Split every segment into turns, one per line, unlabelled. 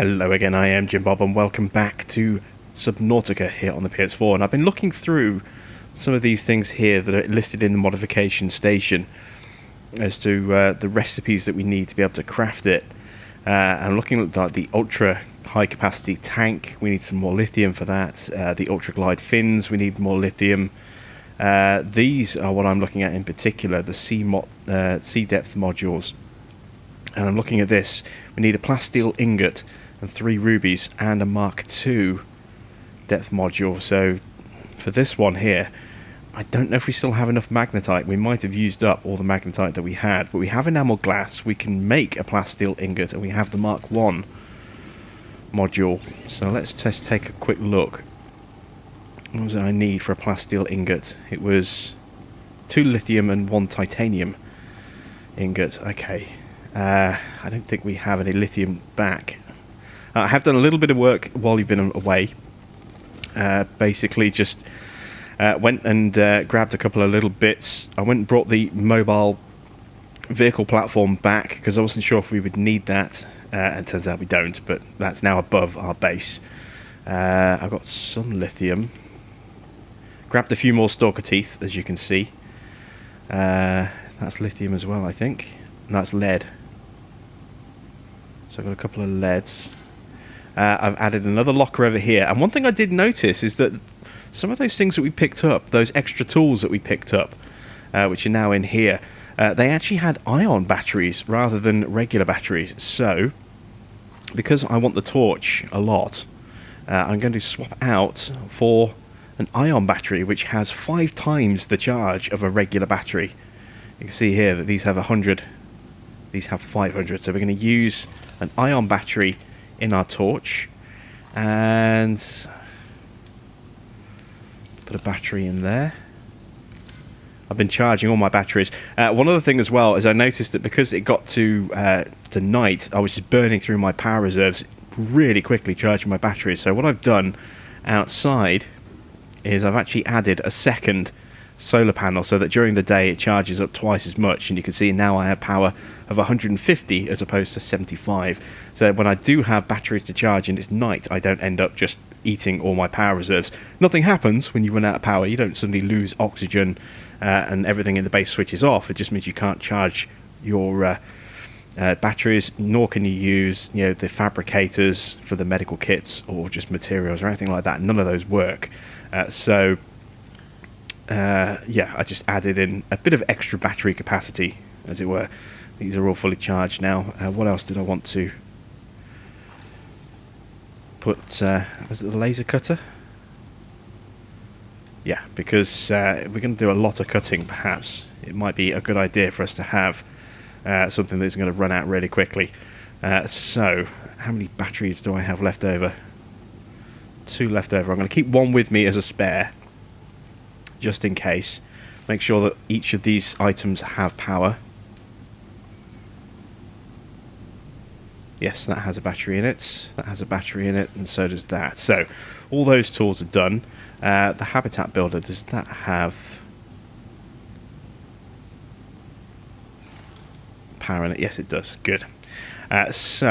Hello again, I am Jim Bob and welcome back to Subnautica here on the PS4, and I've been looking through some of these things here that are listed in the modification station as to the recipes that we need to be able to craft it. I'm looking at like the ultra high capacity tank, we need some more lithium for that. The ultra glide fins, we need more lithium. These are what I'm looking at in particular, the sea depth modules. And I'm looking at this, we need a plasteel ingot and 3 rubies and a Mark II depth module. So for this one here, I don't know if we still have enough magnetite. We might have used up all the magnetite that we had, but we have enamel glass, we can make a plasteel ingot, and we have the Mark I module. So let's just take a quick look. What was it I need for a plasteel ingot? It was 2 lithium and 1 titanium ingot. Okay. I don't think we have any lithium back. I have done a little bit of work while you've been away. Basically just went and grabbed a couple of little bits. I went and brought the mobile vehicle platform back because I wasn't sure if we would need that. And it turns out we don't, but that's now above our base. I've got some lithium. Grabbed a few more stalker teeth, as you can see. That's lithium as well, I think. And that's lead. So I've got a couple of leads. I've added another locker over here. And one thing I did notice is that some of those things that we picked up, those extra tools that we picked up, which are now in here, they actually had ion batteries rather than regular batteries. So, because I want the torch a lot, I'm going to swap out for an ion battery, which has 5 times the charge of a regular battery. You can see here that these have 100. These have 500, so we're going to use an ion battery in our torch and put a battery in there. I've been charging all my batteries. One other thing as well is I noticed that because it got to night, I was just burning through my power reserves really quickly, charging my batteries. So what I've done outside is I've actually added a second solar panel so that during the day it charges up twice as much, and you can see now I have power of 150 as opposed to 75. So when I do have batteries to charge and it's night, I don't end up just eating all my power reserves. Nothing happens when you run out of power. You don't suddenly lose oxygen and everything in the base switches off. It just means you can't charge your batteries, nor can you use the fabricators for the medical kits or just materials or anything like that. None of those work. Yeah, I just added in a bit of extra battery capacity, as it were. These are all fully charged now. What else did I want to put? Was it the laser cutter? Yeah, because we're going to do a lot of cutting, perhaps. It might be a good idea for us to have something that's going to run out really quickly. So, how many batteries do I have left over? 2 left over. I'm going to keep 1 with me as a spare, just in case. Make sure that each of these items have power. Yes, that has a battery in it. That has a battery in it, and so does that. So, all those tools are done. The habitat builder, does that have power in it? Yes, it does. Good. Once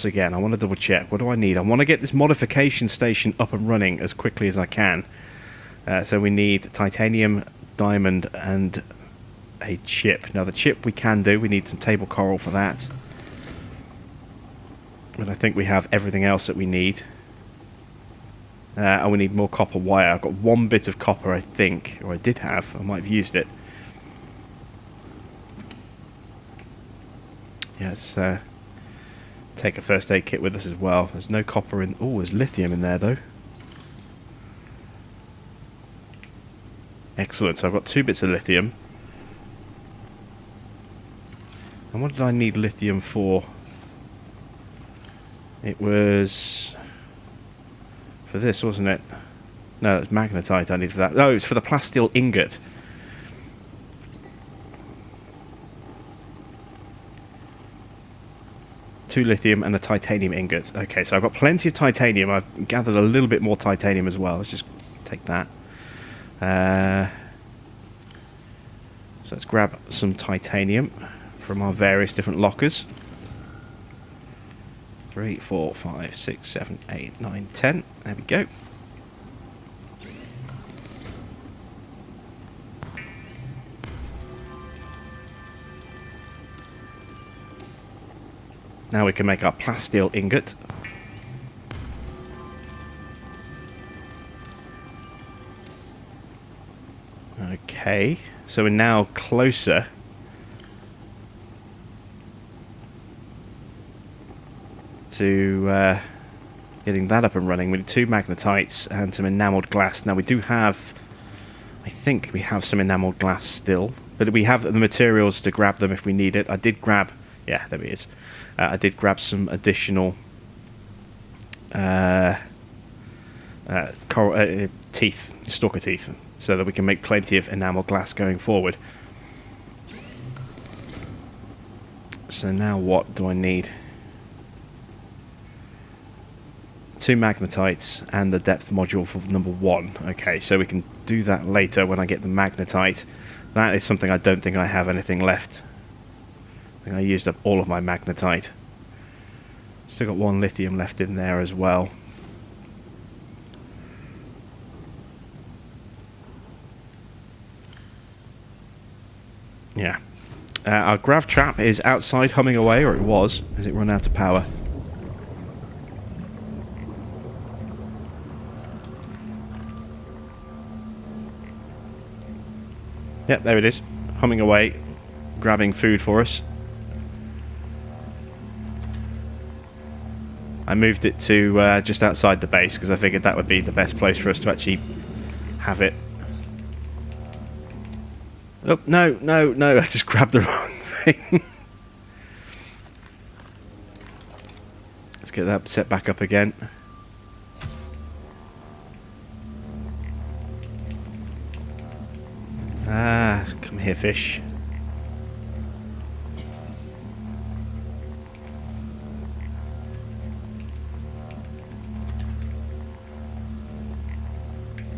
again, I want to double check. What do I need? I want to get this modification station up and running as quickly as I can. So we need titanium, diamond, and a chip. Now the chip we can do. We need some table coral for that. But I think we have everything else that we need. And we need more copper wire. I've got 1 bit of copper, I think. Or I did have. I might have used it. Yeah, let's take a first aid kit with us as well. There's no copper in... Oh, there's lithium in there, though. Excellent, so I've got 2 bits of lithium. And what did I need lithium for? It was for this, wasn't it? No, it's magnetite I need for that. No, it's for the plasteel ingot. Two lithium and a titanium ingot. Okay, so I've got plenty of titanium. I've gathered a little bit more titanium as well. Let's just take that. So let's grab some titanium from our various different lockers. 3, 4, 5, 6, 7, 8, 9, 10. There we go. Now we can make our plasteel ingot. Okay, so we're now closer to getting that up and running. We need 2 magnetites and some enamelled glass. Now we do have, I think we have some enamelled glass still, but we have the materials to grab them if we need it. I did grab, yeah, there it is. I did grab some additional teeth, stalker teeth, so that we can make plenty of enamel glass going forward. So now what do I need? 2 magnetites and the depth module for number 1. Okay, so we can do that later when I get the magnetite. That is something I don't think I have anything left. I think I used up all of my magnetite. Still got 1 lithium left in there as well. Yeah. Our grav trap is outside humming away, or it was. Has it run out of power? Yep, there it is. Humming away, grabbing food for us. I moved it to just outside the base because I figured that would be the best place for us to actually have it. Oh, no, no, no, I just grabbed the wrong thing. Let's get that set back up again. Ah, come here, fish.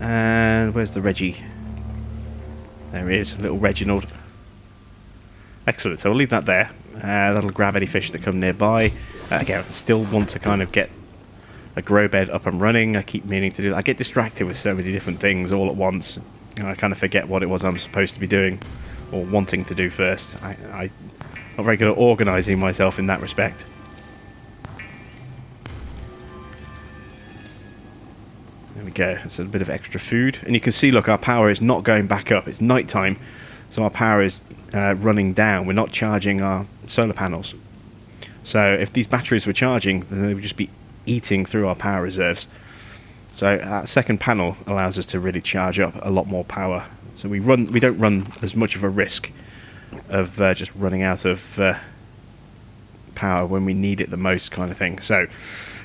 And where's the Reggie? There he is, little Reginald. Excellent, so we'll leave that there. That'll grab any fish that come nearby. Again, I still want to kind of get a grow bed up and running. I keep meaning to do that. I get distracted with so many different things all at once. And I kind of forget what it was I'm supposed to be doing or wanting to do first. I'm not very good at organising myself in that respect. There we go. It's a bit of extra food. And you can see, look, our power is not going back up. It's night time, so our power is running down. We're not charging our solar panels. So if these batteries were charging, then they would just be eating through our power reserves. So that second panel allows us to really charge up a lot more power. So we don't run as much of a risk of just running out of power when we need it the most, kind of thing. So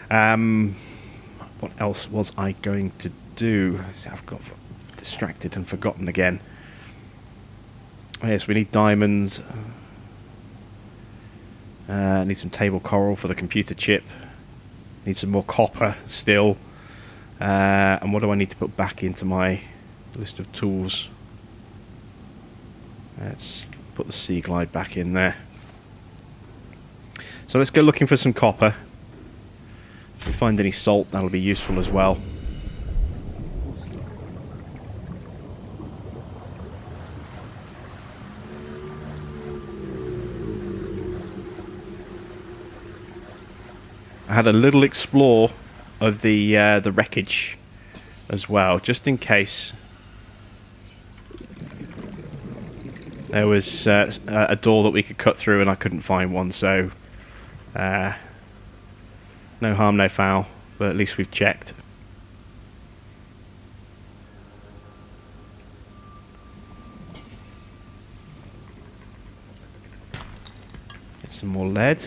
what else was I going to do? See, I've got distracted and forgotten again. Oh, yes, we need diamonds. Need some table coral for the computer chip. Need some more copper still. And what do I need to put back into my list of tools? Let's put the Sea Glide back in there. So let's go looking for some copper. If we find any salt, that'll be useful as well. I had a little explore of the wreckage as well, just in case there was a door that we could cut through and I couldn't find one. So no harm, no foul, but at least we've checked. Get some more lead.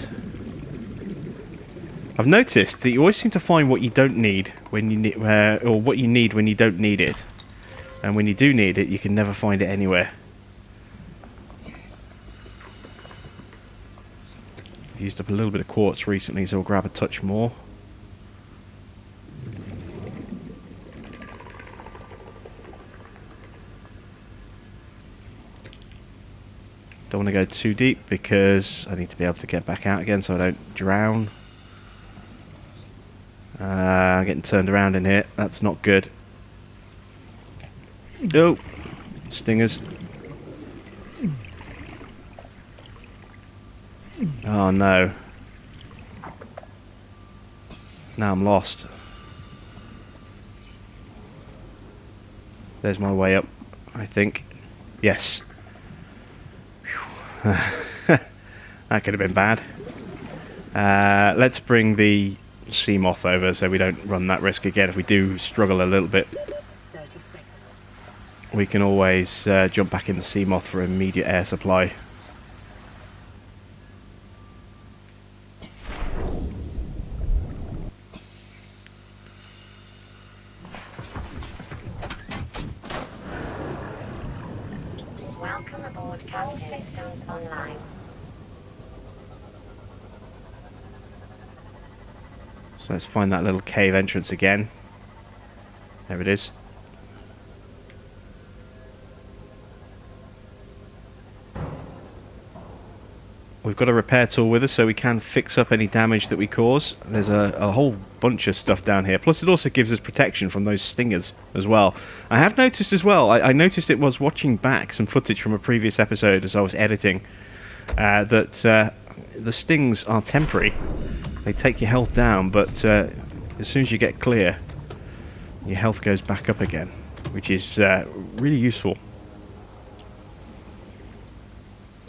I've noticed that you always seem to find what you don't need when you need, or what you need when you don't need it, and when you do need it, you can never find it anywhere. I've used up a little bit of quartz recently, so I'll grab a touch more. Don't want to go too deep because I need to be able to get back out again so I don't drown. getting turned around in here. That's not good. Oh, stingers. Oh no. Now I'm lost. There's my way up, I think. Yes. That could have been bad. Let's bring the sea moth over so we don't run that risk again. If we do struggle a little bit, we can always jump back in the sea moth for immediate air supply.
Welcome aboard. Count systems online.
So let's find that little cave entrance again. There it is. We've got a repair tool with us so we can fix up any damage that we cause. There's a whole bunch of stuff down here. Plus it also gives us protection from those stingers as well. I have noticed as well, I noticed it was watching back some footage from a previous episode as I was editing, that the stings are temporary. They take your health down, but as soon as you get clear, your health goes back up again, which is really useful.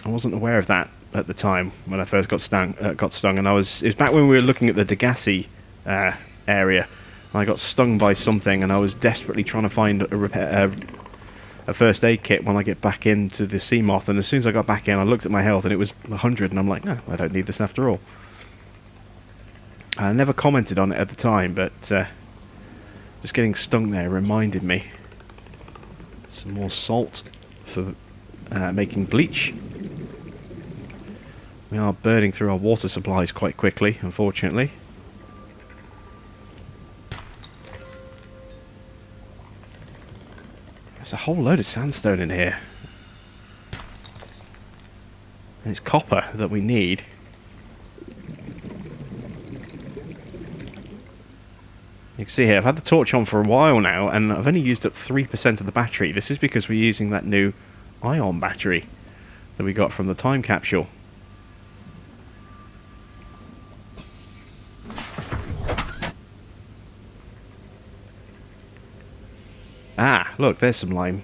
I wasn't aware of that at the time when I first got stung, and it was back when we were looking at the Degassi area. I got stung by something, and I was desperately trying to find a first aid kit when I get back into the sea moth. And as soon as I got back in, I looked at my health, and it was 100, and I'm like, no, I don't need this after all. I never commented on it at the time, but just getting stung there reminded me. Some more salt for making bleach. We are burning through our water supplies quite quickly, unfortunately. There's a whole load of sandstone in here. And it's copper that we need. You can see here, I've had the torch on for a while now, and I've only used up 3% of the battery. This is because we're using that new ion battery that we got from the time capsule. Ah, look, there's some lime.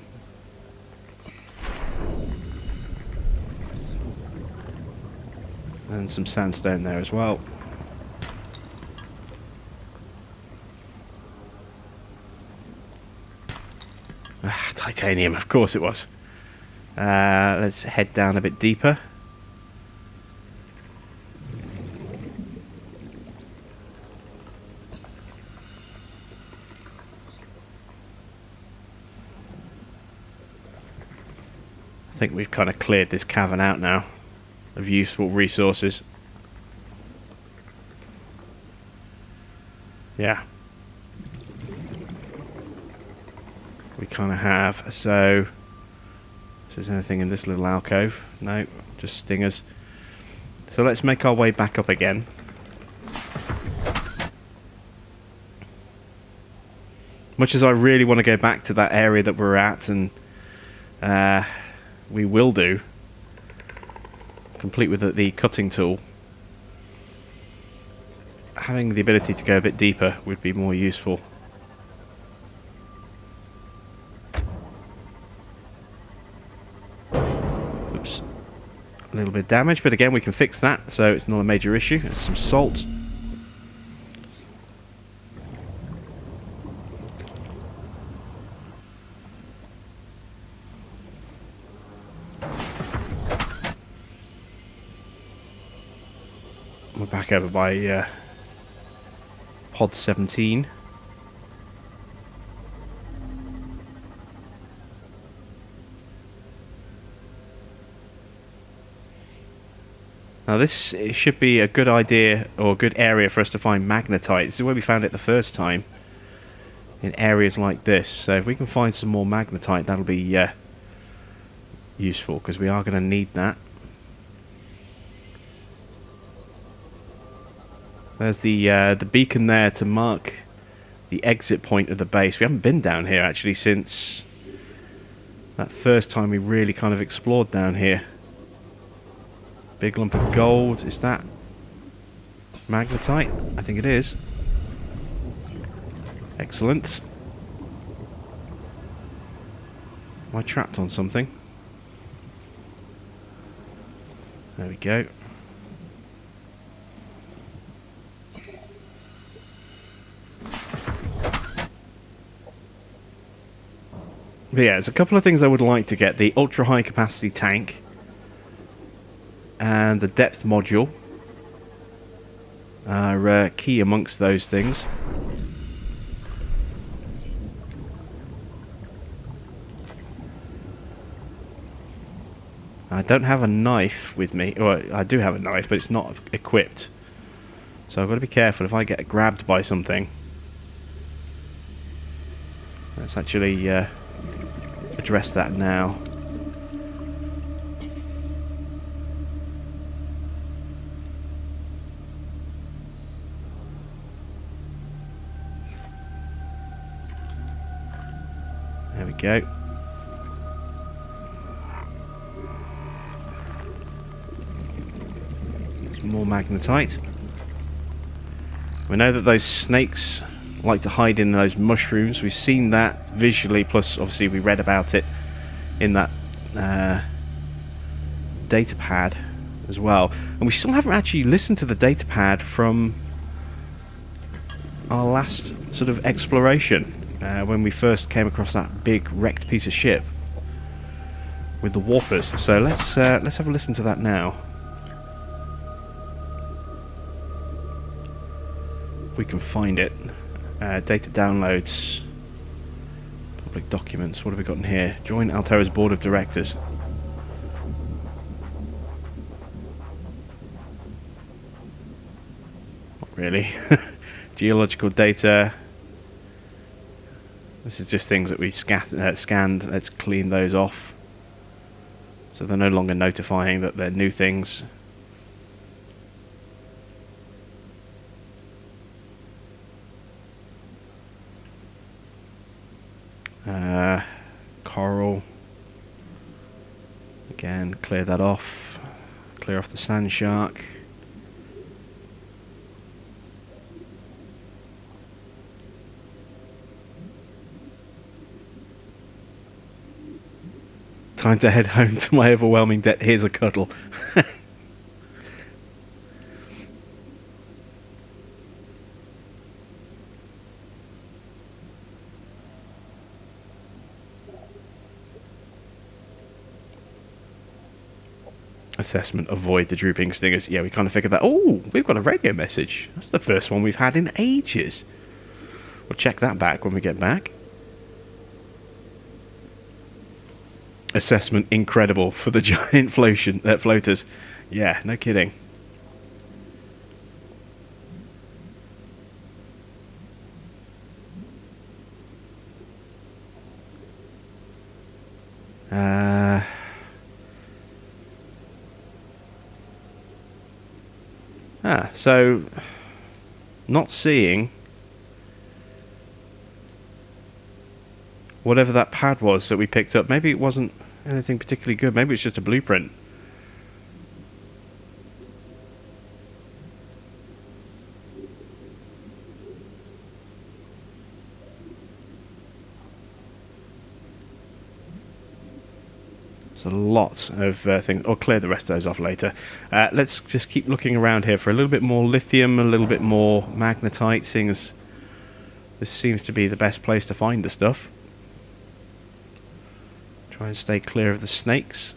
And some sandstone there as well. Ah, titanium, of course it was. Let's head down a bit deeper. I think we've kind of cleared this cavern out now of useful resources. Yeah. We kind of have. So, if there's anything in this little alcove? No, just stingers. So let's make our way back up again. Much as I really want to go back to that area that we're at, and we will do, complete with the cutting tool, having the ability to go a bit deeper would be more useful. Oops. A little bit of damage, but again we can fix that, so it's not a major issue. There's some salt. We're back over by pod 17. Now this should be a good idea, or a good area for us to find magnetite. This is where we found it the first time, in areas like this. So if we can find some more magnetite, that'll be useful, because we are going to need that. There's the beacon there to mark the exit point of the base. We haven't been down here actually since that first time we really kind of explored down here. Big lump of gold. Is that magnetite? I think it is. Excellent. Am I trapped on something? There we go. But yeah, there's a couple of things I would like to get. The ultra high capacity tank and the depth module are key amongst those things. I don't have a knife with me. Well, I do have a knife, but it's not equipped. So I've got to be careful if I get grabbed by something. Let's actually address that now. There we go. Some more magnetite. We know that those snakes like to hide in those mushrooms. We've seen that visually, plus obviously we read about it in that data pad as well. And we still haven't actually listened to the data pad from our last sort of exploration, when we first came across that big wrecked piece of ship with the warpers. So let's have a listen to that now. If we can find it. Data downloads, public documents. What have we got in here? Join Altera's board of directors. Not really. Geological data. This is just things that we scanned. Let's clean those off. So they're no longer notifying that they're new things. Coral. Again, clear that off. Clear off the sand shark. Time to head home to my overwhelming debt. Here's a cuddle. Assessment, avoid the drooping stingers. Yeah, we kind of figured that. Oh, we've got a radio message. That's the first one we've had in ages. We'll check that back when we get back. Assessment, incredible for the giant floaters. Yeah, no kidding. So not seeing whatever that pad was that we picked up. Maybe it wasn't anything particularly good. Maybe it's just a blueprint. It's a lot of things. I'll clear the rest of those off later. Let's just keep looking around here for a little bit more lithium, a little bit more magnetite, seeing as this seems to be the best place to find the stuff. Try and stay clear of the snakes.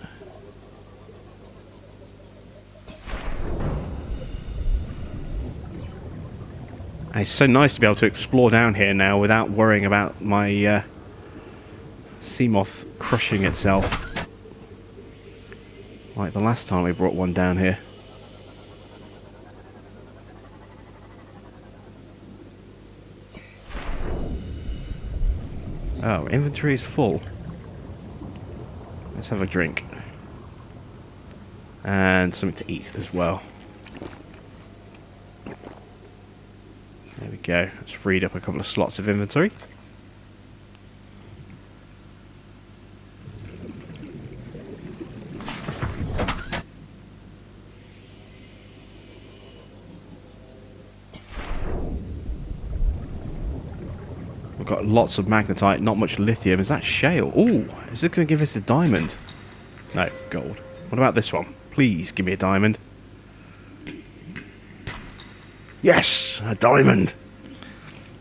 And it's so nice to be able to explore down here now without worrying about my sea moth crushing itself. Like the last time we brought one down here. Oh, inventory is full. Let's have a drink. And something to eat as well. There we go. It's freed up a couple of slots of inventory. We've got lots of magnetite, not much lithium. Is that shale? Ooh, is it going to give us a diamond? No, gold. What about this one? Please give me a diamond. Yes, a diamond.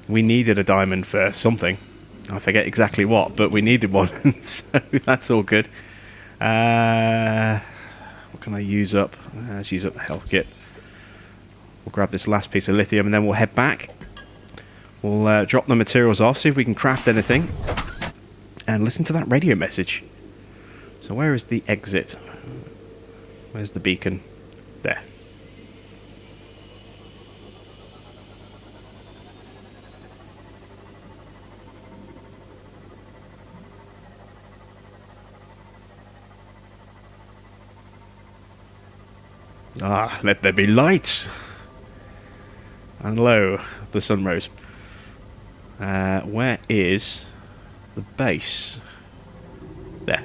We needed a diamond for something. I forget exactly what, but we needed one, so that's all good. What can I use up? Let's use up the health kit. We'll grab this last piece of lithium and then we'll head back. We'll drop the materials off, see if we can craft anything, and listen to that radio message. So where is the exit? Where's the beacon? There. Ah, let there be light! And lo, the sun rose. Where is the base? There.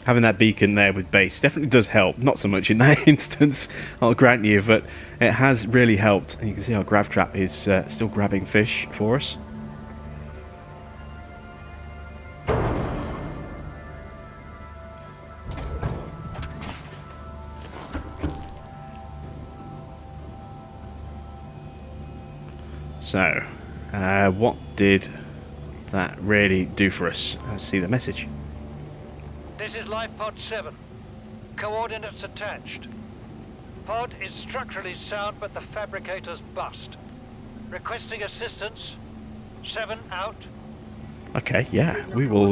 Having that beacon there with base definitely does help. Not so much in that instance, I'll grant you, but it has really helped. And you can see our grav trap is still grabbing fish for us. So, what did that really do for us? Let's see the message.
This is Lifepod 7. Coordinates attached. Pod is structurally sound, but the fabricator's bust. Requesting assistance. 7 out.
Okay, yeah, we will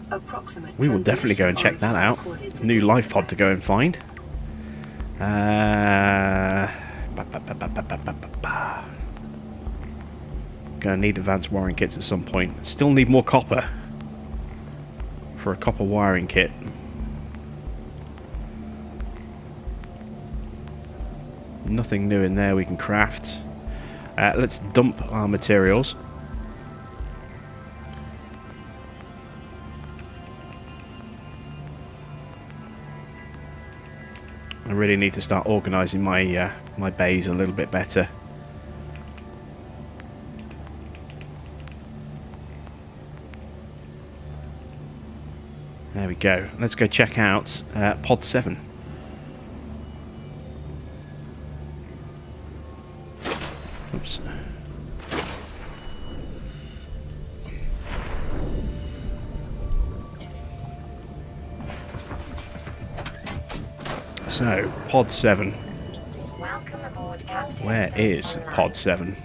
definitely go and check that out. New Lifepod to go and find. Gonna need advanced wiring kits at some point. Still need more copper for a copper wiring kit. Nothing new in there we can craft. Let's dump our materials. I really need to start organising my my bays a little bit better. There we go. Let's go check out Pod 7. Oops. So, Pod 7.
Welcome aboard Camp
Where
Systems
is
Online.
Pod 7?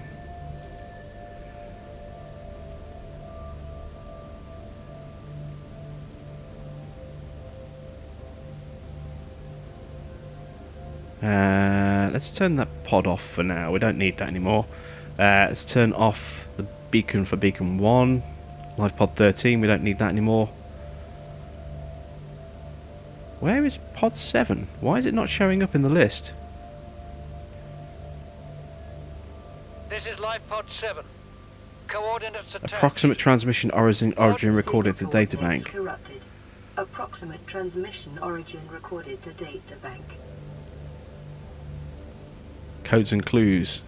Let's turn that pod off for now. We don't need that anymore. Let's turn off the beacon for beacon 1. Lifepod 13, we don't need that anymore. Where is pod 7? Why is it not showing up in the list?
This is Lifepod 7. Coordinates attached.
Approximate transmission origin recorded to databank.
Corrupted. Approximate transmission origin recorded to databank.
Codes and clues.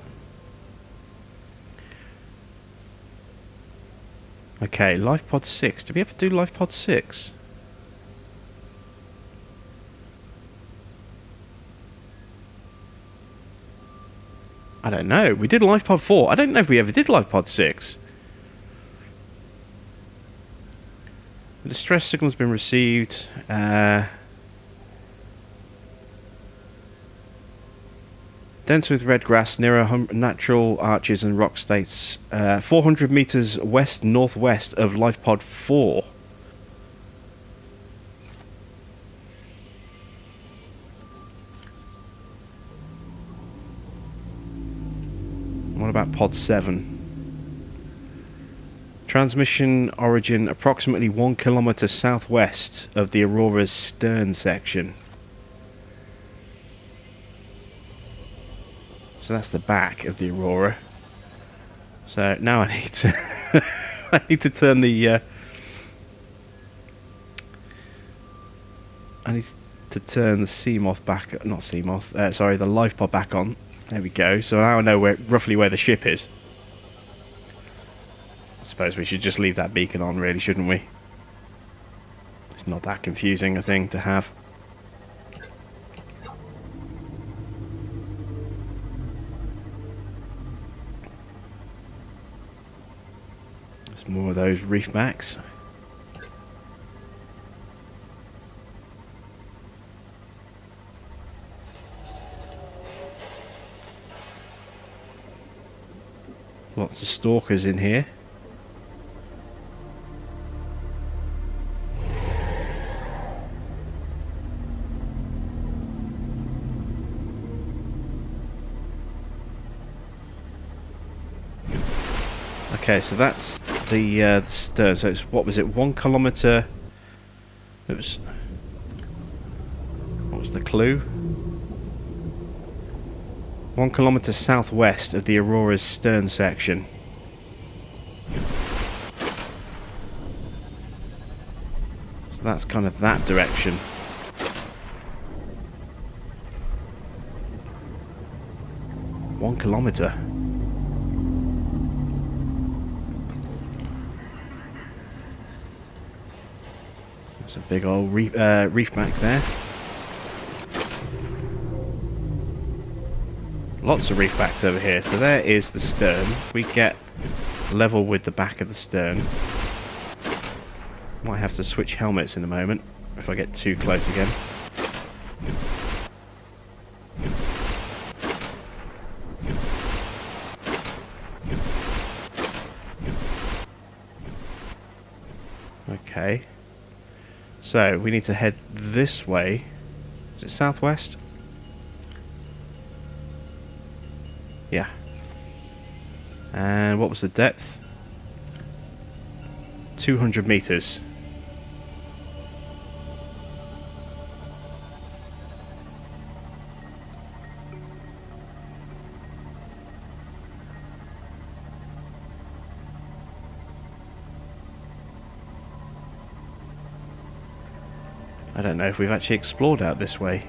Okay, Lifepod 6. Did we ever do Lifepod 6? I don't know. We did Lifepod 4. I don't know if we ever did Lifepod 6. The distress signal's been received. Dense with red grass near natural arches and rock states. 400 meters west-northwest of Lifepod 4. What about Pod 7? Transmission origin approximately 1 kilometer southwest of the Aurora's stern section. So that's the back of the Aurora. So now I need to I need to turn the I need to turn the Seamoth back, not Seamoth, sorry, the Lifepod back on. There we go. So now I know roughly where the ship is. I suppose we should just leave that beacon on, really, shouldn't we? It's not that confusing a thing to have. There's more of those reef backs. Lots of stalkers in here. Okay, so that's the stern. So it's, what was it, 1 kilometre? It was, what was the clue? 1 kilometre southwest of the Aurora's stern section. So that's kind of that direction. One kilometre. That's a big old reef back there. Lots of reef backs over here. So there is the stern. We get level with the back of the stern. Might have to switch helmets in a moment if I get too close again. Okay. So we need to head this way. Is it southwest? Yeah. And what was the depth? 200 meters. I don't know if we've actually explored out this way.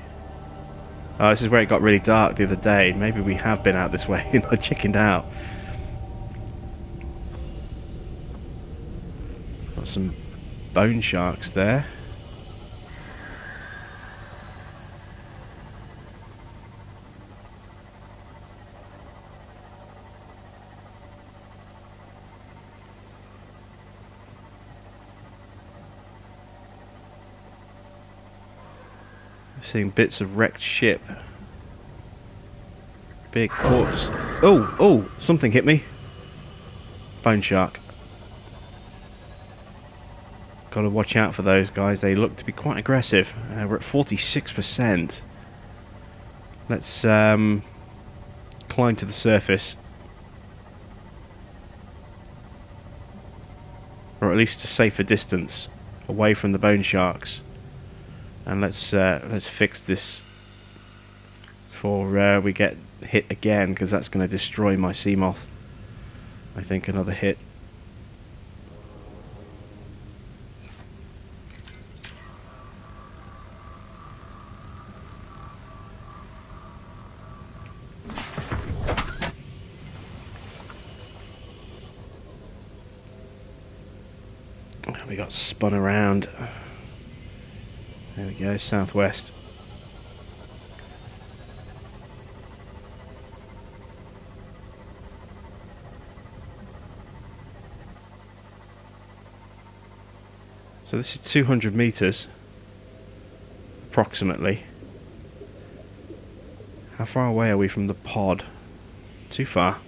Oh, this is where it got really dark the other day. Maybe we have been out this way and I chickened out. Got some bone sharks there. Seeing bits of wrecked ship. Big corpse. Oh, oh, something hit me. Bone shark. Got to watch out for those guys. They look to be quite aggressive. We're at 46%. Let's climb to the surface. Or at least a safer distance away from the bone sharks. And let's fix this before we get hit again, because that's going to destroy my Seamoth. I think another hit. We got spun around. There we go, southwest. So this is 200 meters, approximately. How far away are we from the pod? Too far.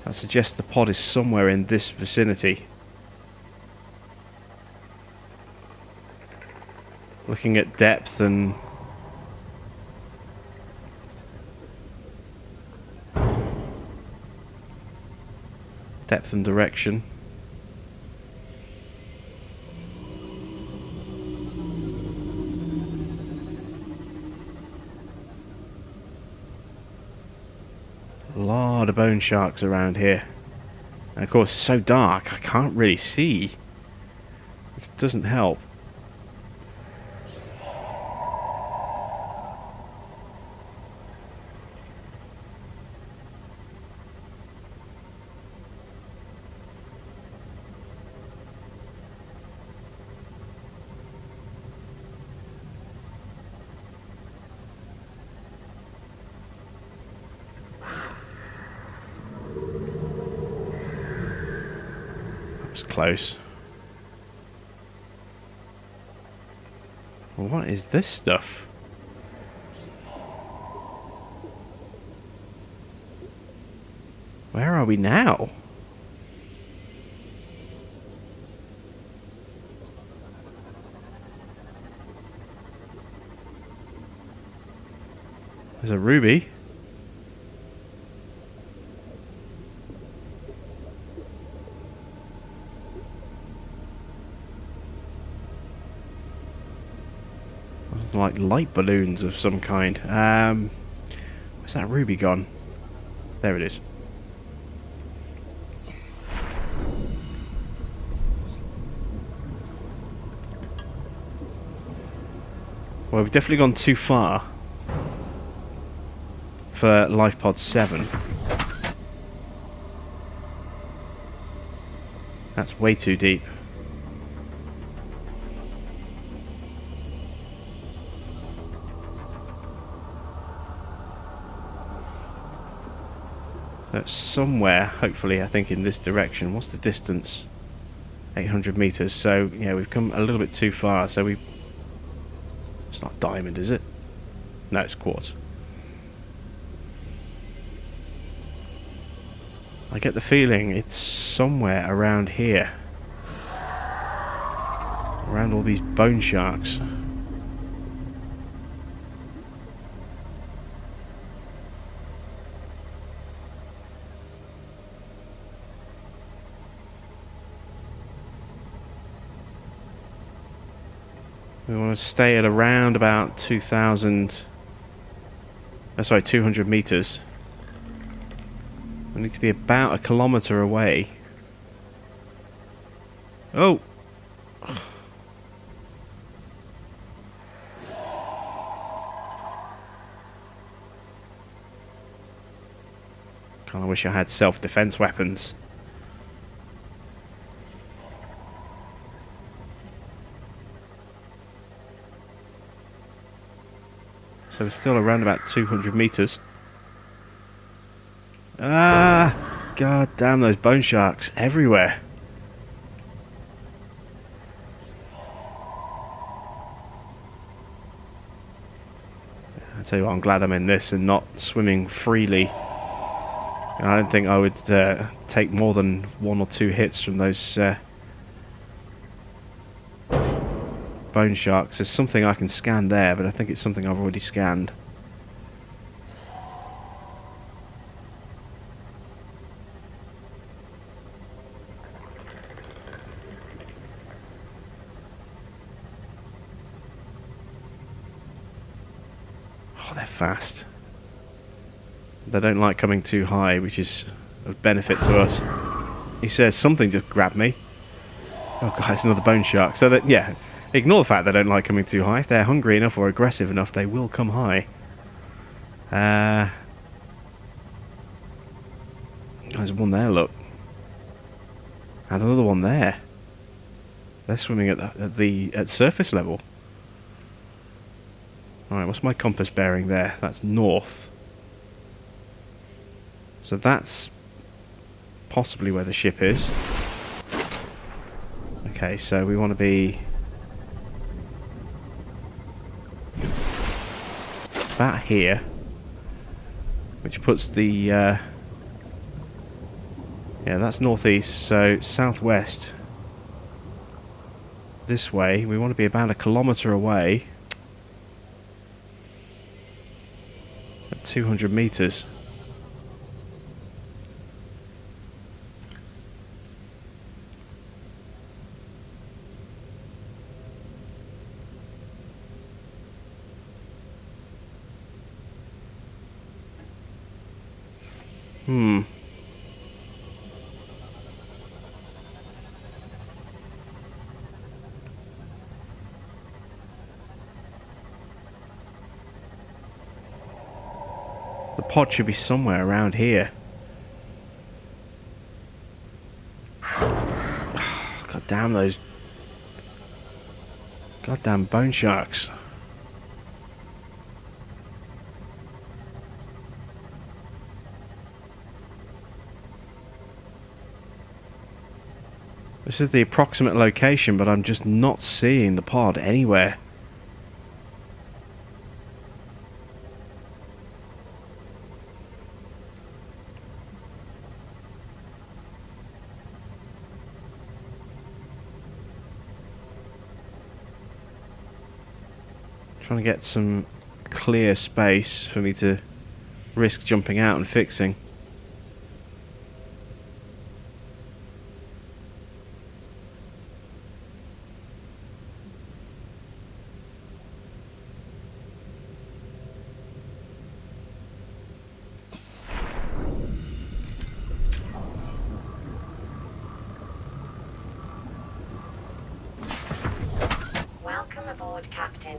That suggests the pod is somewhere in this vicinity. Looking at depth and direction. A lot of bone sharks around here. And of course, it's so dark, I can't really see. Which doesn't help. Close. Well, what is this stuff? Where are we now? There's a ruby. Like light balloons of some kind. Where's that ruby gone? There it is. Well, we've definitely gone too far for Lifepod 7. That's way too deep. Somewhere, hopefully, I think in this direction. What's the distance? 800 meters. So, yeah, we've come a little bit too far. So it's not diamond, is it? No, it's quartz. I get the feeling it's somewhere around here. Around all these bone sharks. We want to stay at around about 200 meters. We need to be about a kilometer away. Oh! Kind of wish I had self-defense weapons. So we're still around about 200 meters. Ah! God damn those bone sharks everywhere. I tell you what, I'm glad I'm in this and not swimming freely. I don't think I would take more than 1 or 2 hits from those bone sharks. There's something I can scan there, but I think it's something I've already scanned. Oh, they're fast. They don't like coming too high, which is of benefit to us. He says something just grabbed me. Oh god, it's another bone shark. So that, yeah, ignore the fact they don't like coming too high. If they're hungry enough or aggressive enough, they will come high. There's one there, look. And another one there. They're swimming at surface level. Alright, what's my compass bearing there? That's north. So that's possibly where the ship is. Okay, so we want to be about here, which puts the yeah, that's northeast, so southwest this way. We want to be about a kilometre away at 200 meters. Hmm. The pod should be somewhere around here. God damn those goddamn bone sharks. This is the approximate location, but I'm just not seeing the pod anywhere. Trying to get some clear space for me to risk jumping out and fixing.
Welcome aboard, Captain.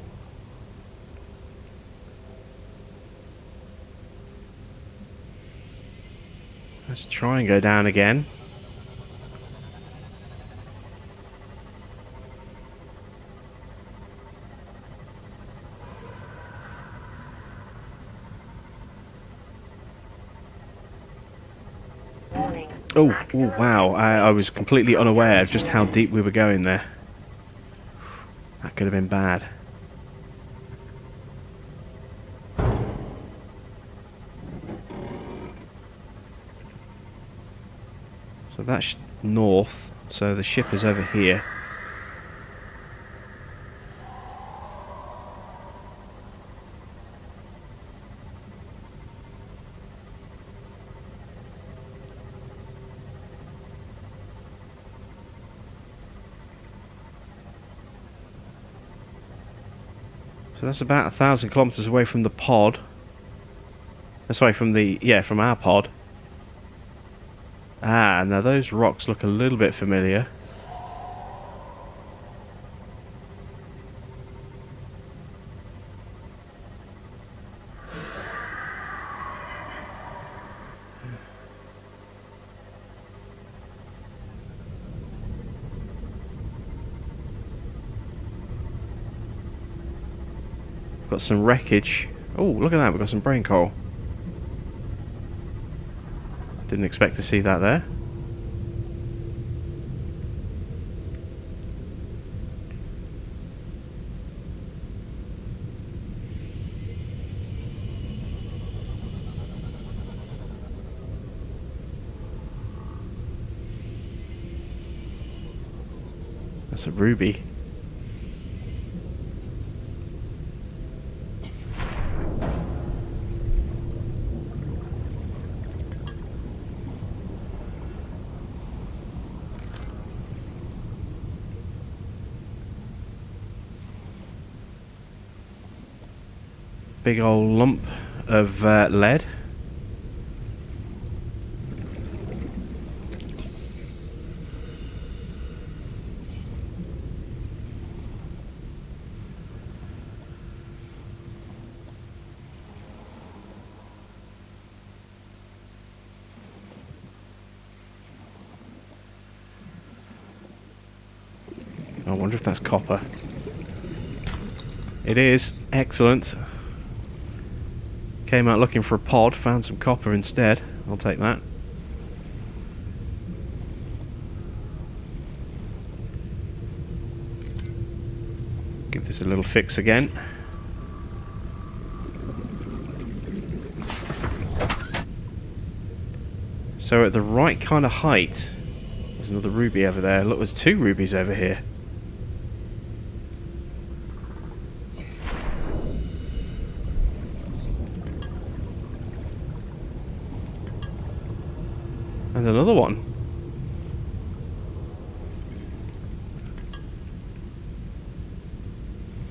Let's try and go down again.
Warning.
Oh,
Maximum
wow. I was completely unaware of just how deep we were going there. That could have been bad. So that's north, so the ship is over here. So that's about 1,000 kilometers away from the pod. Sorry, from our pod. Ah, now those rocks look a little bit familiar. Got some wreckage. Oh, look at that, we've got some brain coal. Didn't expect to see that there. That's a ruby. Big old lump of lead. I wonder if that's copper. It is. Excellent. Came out looking for a pod, found some copper instead. I'll take that. Give this a little fix again. So at the right kind of height. There's another ruby over there. Look, there's two rubies over here. And another one.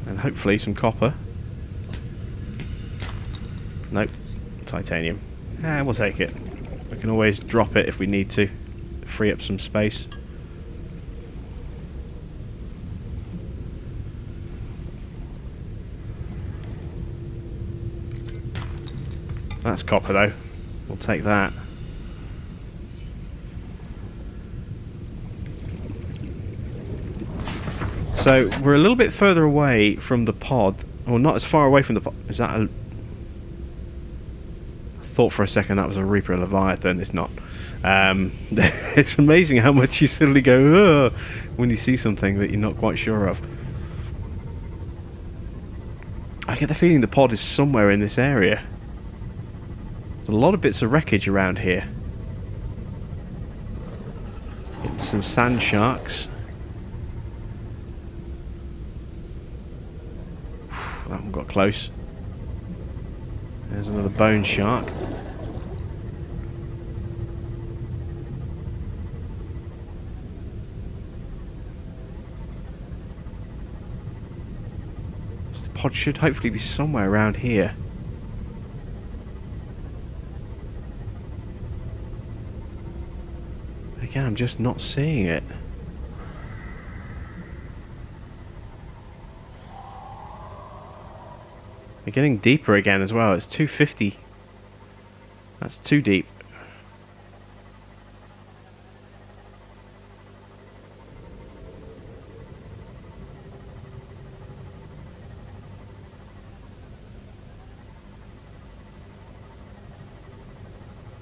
And hopefully some copper. Nope. Titanium. We'll take it. We can always drop it if we need to, free up some space. That's copper though. We'll take that. So we're a little bit further away from the pod. Well, not as far away from the pod. Is that a... I thought for a second that was a Reaper Leviathan. It's not. It's amazing how much you suddenly go, ugh, when you see something that you're not quite sure of. I get the feeling the pod is somewhere in this area. There's a lot of bits of wreckage around here. Some sand sharks. That one got close. There's another bone shark. So the pod should hopefully be somewhere around here. Again, I'm just not seeing it. We're getting deeper again as well. It's 250. That's too deep.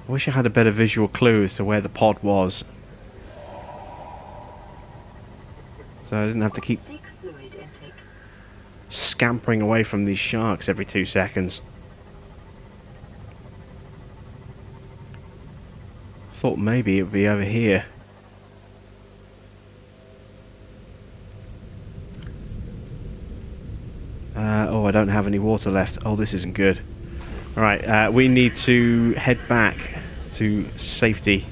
I wish I had a better visual clue as to where the pod was. So I didn't have to keep scampering away from these sharks every 2 seconds. Thought maybe it would be over here. Oh, I don't have any water left. Oh, this isn't good. Alright, we need to head back to safety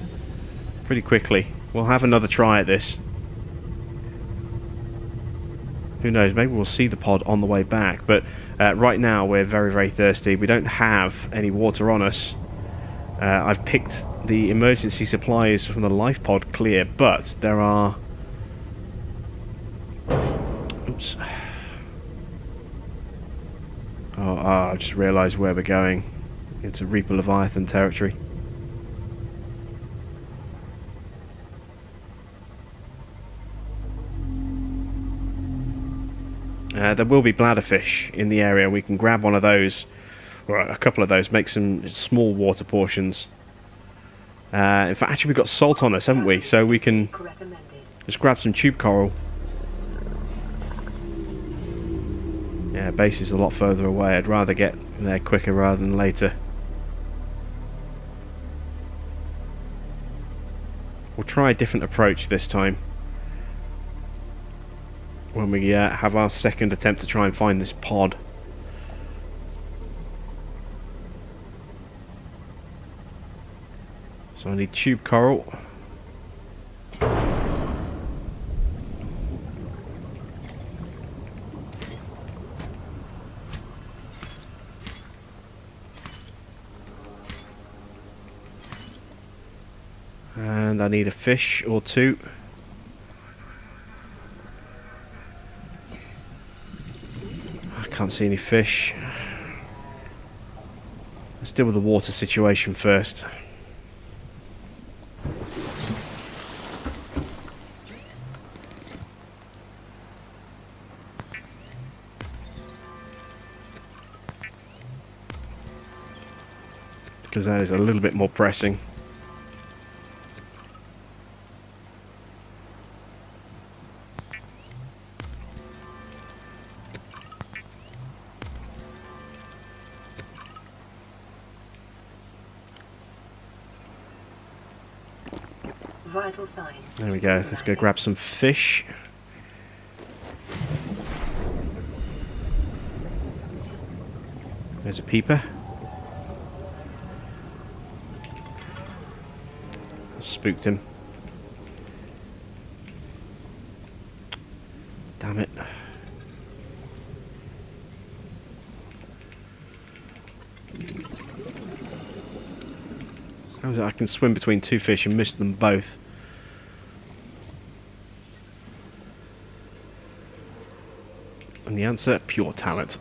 pretty quickly. We'll have another try at this. Who knows, maybe we'll see the pod on the way back, but right now we're very, very thirsty. We don't have any water on us. I've picked the emergency supplies from the Lifepod clear, but there are... Oops. Oh, I just realised where we're going. It's a Reaper Leviathan territory. There will be bladderfish in the area, and we can grab one of those, or a couple of those, make some small water portions. In fact, actually we've got salt on us, haven't we? So we can just grab some tube coral. Yeah, base is a lot further away. I'd rather get there quicker rather than later. We'll try a different approach this time, when we have our second attempt to try and find this pod. So I need tube coral. And I need a fish or two. Can't see any fish. Let's deal with the water situation first. Because that is a little bit more pressing.
Vital signs.
There we go. Let's go grab some fish. There's a peeper. Spooked him. Damn it. How is it I can swim between two fish and miss them both? And the answer, pure talent.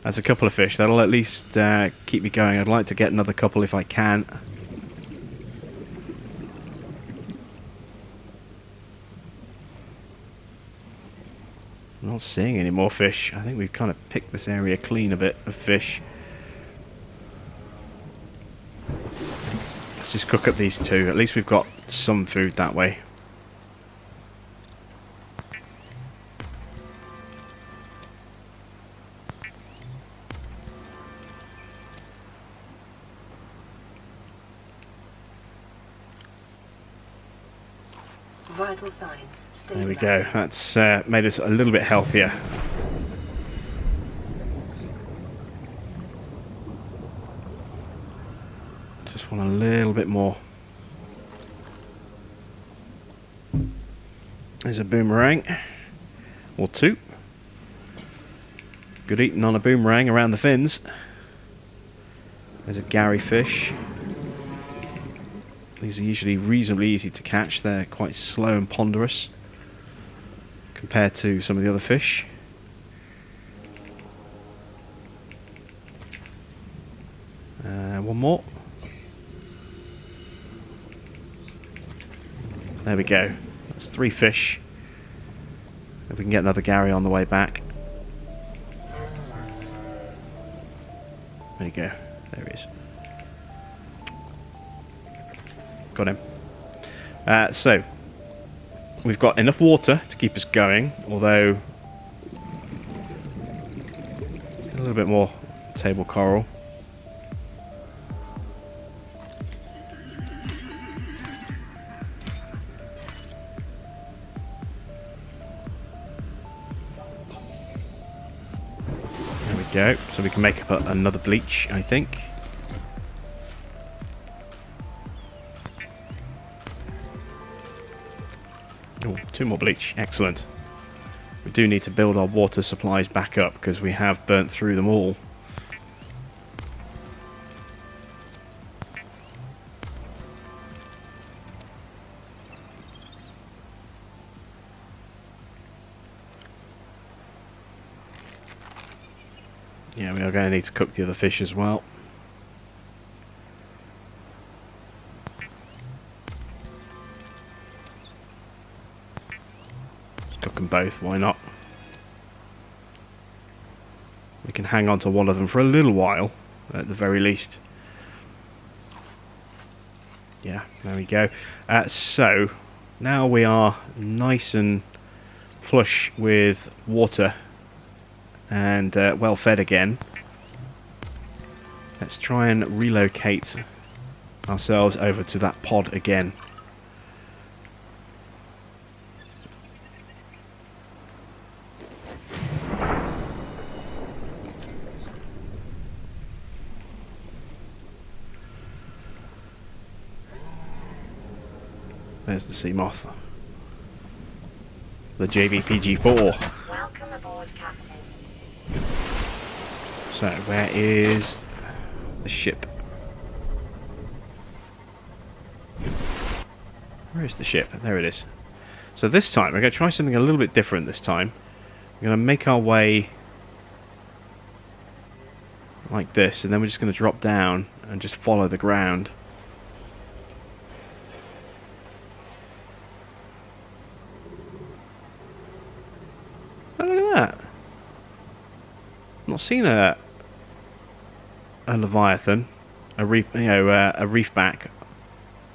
That's a couple of fish. That'll at least keep me going. I'd like to get another couple if I can. I'm not seeing any more fish. I think we've kind of picked this area clean a bit of fish. Let's just cook up these two. At least we've got some food that way.
Vital signs.
There we go. That's made us a little bit healthier. Just want a little bit more. There's a boomerang. Or two. Good eating on a boomerang around the fins. There's a Gary fish. These are usually reasonably easy to catch. They're quite slow and ponderous compared to some of the other fish. One more. There we go. That's 3 fish. If we can get another Gary on the way back. There you go. There he is. Got him. So, we've got enough water to keep us going, although a little bit more table coral. There we go. So we can make up another bleach, I think. Oh, 2 more bleach. Excellent. We do need to build our water supplies back up because we have burnt through them all. Yeah, we are going to need to cook the other fish as well. Cook them both, why not? We can hang on to one of them for a little while, at the very least. Yeah, there we go. So, now we are nice and flush with water and well fed again. Let's try and relocate ourselves over to that pod again. There's the sea moth. The JBPG 4.
Welcome aboard, Captain.
So, where is the ship? Where is the ship? There it is. So this time, we're going to try something a little bit different this time. We're going to make our way like this, and then we're just going to drop down and just follow the ground. Oh, look at that. I've not seen a leviathan, a reefback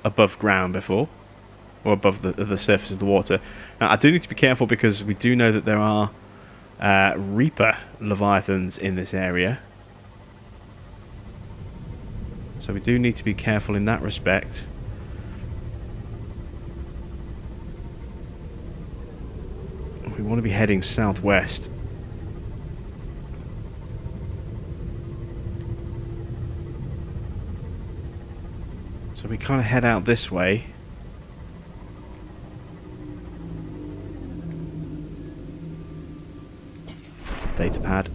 above ground before, or above the surface of the water. Now, I do need to be careful because we do know that there are reaper leviathans in this area, so we do need to be careful in that respect. We want to be heading southwest. So we kind of head out this way. Data pad.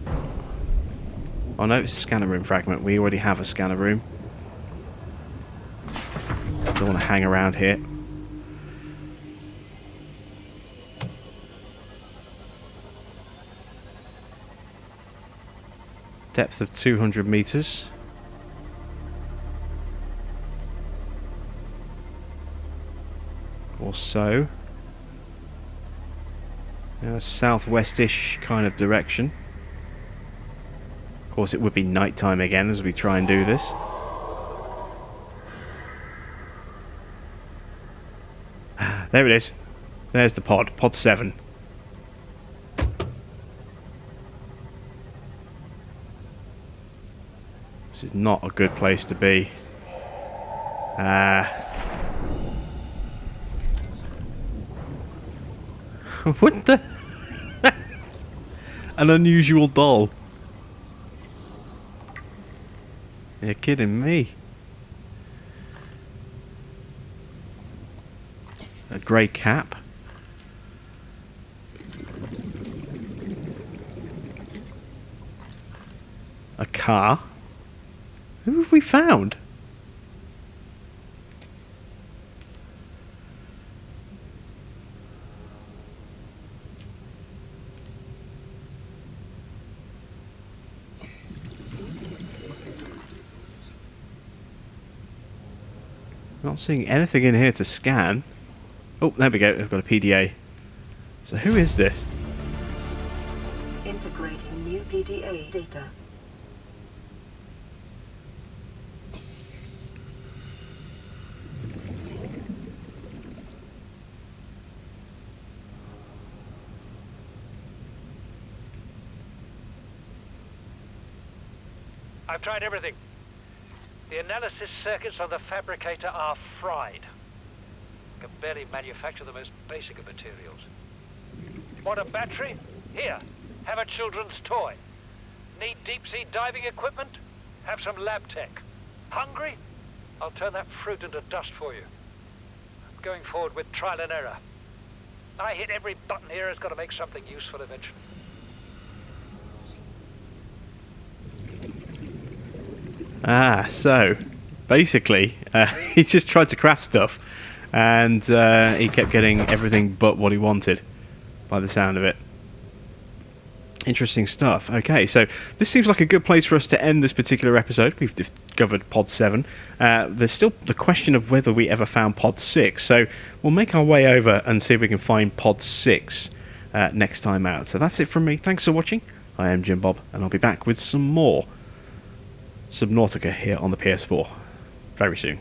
Oh no, it's a scanner room fragment. We already have a scanner room. Don't want to hang around here. Depth of 200 meters. Or so. Southwest-ish kind of direction. Of course, it would be nighttime again as we try and do this. There it is. There's the pod. Pod 7. This is not a good place to be. What the? An unusual doll. You're kidding me. A grey cap. A car. Who have we found? Not seeing anything in here to scan. Oh, there we go. I've got a PDA. So who is this?
Integrating new PDA data.
I've tried everything. The analysis circuits on the fabricator are fried. Can barely manufacture the most basic of materials. Want a battery? Here, have a children's toy. Need deep-sea diving equipment? Have some lab tech. Hungry? I'll turn that fruit into dust for you. I'm going forward with trial and error. I hit every button here has got to make something useful eventually.
So basically he just tried to craft stuff and he kept getting everything but what he wanted by the sound of it. Interesting stuff. Okay, so this seems like a good place for us to end this particular episode. We've discovered Pod 7. There's still the question of whether we ever found Pod 6, so we'll make our way over and see if we can find Pod 6 next time out. So that's it from me. Thanks for watching. I am Jim Bob, and I'll be back with some more Subnautica here on the PS4 very soon.